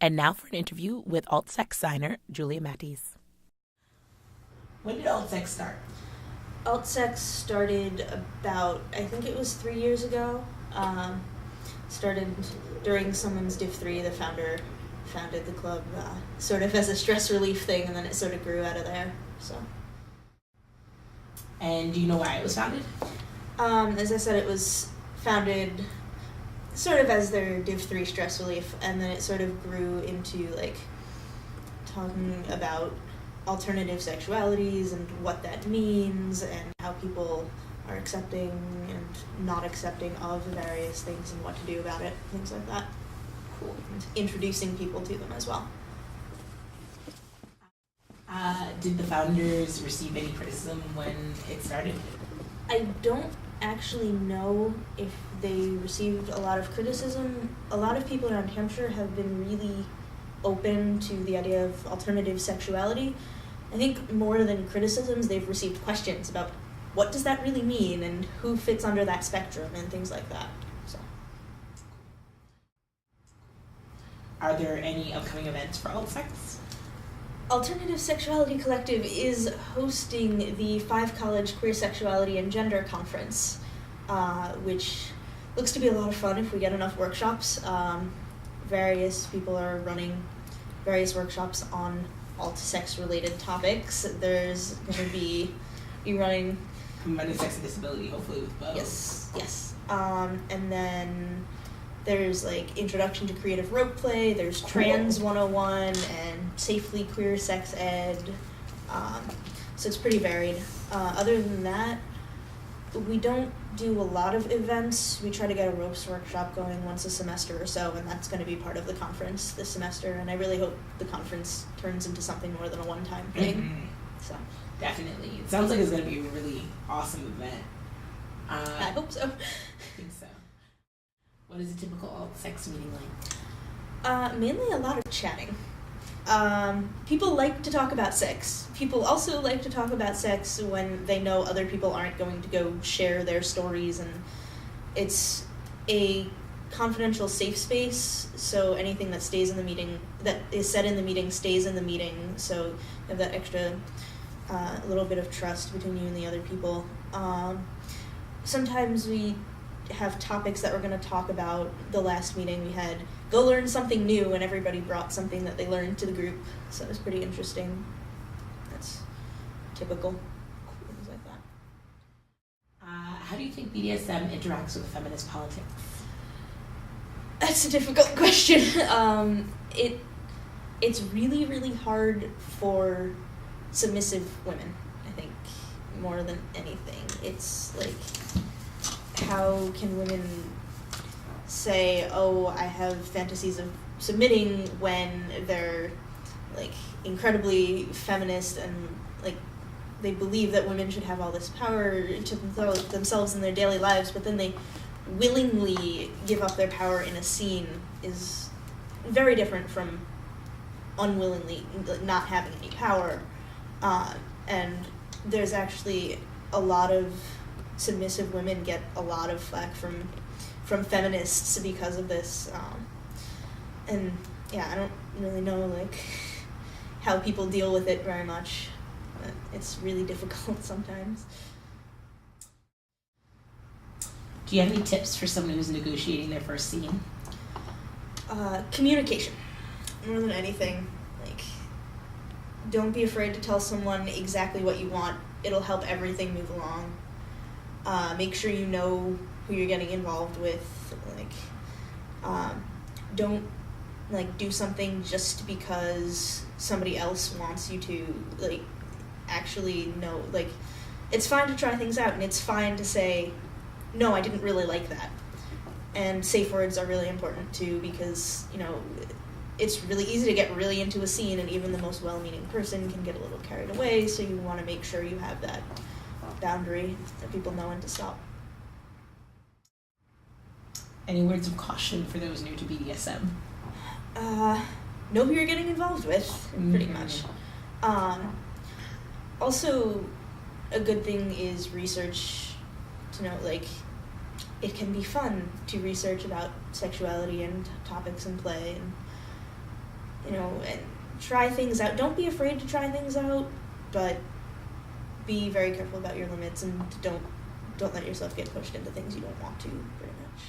And now for an interview with alt-sex signer Julia Mattis. When did alt-sex start? Alt-sex started about, I think it was 3 years ago. Started during someone's Div 3. The founder founded the club sort of as a stress relief thing, and then it sort of grew out of there. So. And do you know why it was founded? As I said, it was founded sort of as their Div 3 stress relief, and then it sort of grew into like talking about alternative sexualities and what that means and how people are accepting and not accepting of various things and what to do about it, things like that. Cool. And introducing people to them as well. Did the founders receive any criticism when it started? I don't actually know if they received a lot of criticism. A lot of people around Hampshire have been really open to the idea of alternative sexuality. I think more than criticisms, they've received questions about what does that really mean and who fits under that spectrum and things like that. So, are there any upcoming events for alt-sex? Alternative Sexuality Collective is hosting the 5 College Queer Sexuality and Gender Conference, which looks to be a lot of fun if we get enough workshops. Various people are running various workshops on alt-sex related topics. There's going to be running... Combining sex and disability, hopefully with both. Yes. And then there's like Introduction to Creative Rope Play, there's Trans 101, and Safely Queer Sex Ed. So it's pretty varied. Other than that, we don't do a lot of events. We try to get a ropes workshop going once a semester or so, and that's going to be part of the conference this semester, and I really hope the conference turns into something more than a one-time thing. Mm-hmm. So definitely. It sounds like it's going to be a really awesome event. I hope so. I think so. What is a typical alt-sex meeting like? Mainly a lot of chatting. People like to talk about sex. People also like to talk about sex when they know other people aren't going to go share their stories, and it's a confidential safe space, so anything that stays in the meeting, that is said in the meeting, stays in the meeting, so you have that extra little bit of trust between you and the other people. Sometimes we have topics that we're going to talk about. The last meeting we had, go learn something new, and everybody brought something that they learned to the group, so it was pretty interesting. That's typical. Things like that. How do you think BDSM interacts with feminist politics? That's a difficult question. It's really, really hard for submissive women, I think, more than anything. It's like, how can women say, oh, I have fantasies of submitting, when they're like incredibly feminist and like they believe that women should have all this power to themselves in their daily lives, but then they willingly give up their power in a scene is very different from unwillingly not having any power. And there's actually a lot of submissive women get a lot of flack from feminists because of this. And yeah, I don't really know like how people deal with it very much, but it's really difficult sometimes. Do you have any tips for someone who's negotiating their first scene? Communication, more than anything. Like, don't be afraid to tell someone exactly what you want. It'll help everything move along. Make sure you know who you're getting involved with. Like, don't like do something just because somebody else wants you to. Like, actually know. Like, it's fine to try things out, and it's fine to say, no, I didn't really like that. And safe words are really important too, because, you know, it's really easy to get really into a scene, and even the most well-meaning person can get a little carried away, so you want to make sure you have that boundary that people know when to stop. Any words of caution for those new to BDSM? Know who you're getting involved with, pretty much. Also, a good thing is research to know, like, it can be fun to research about sexuality and topics in play, and and try things out. Don't be afraid to try things out, but be very careful about your limits and don't let yourself get pushed into things you don't want to, pretty much.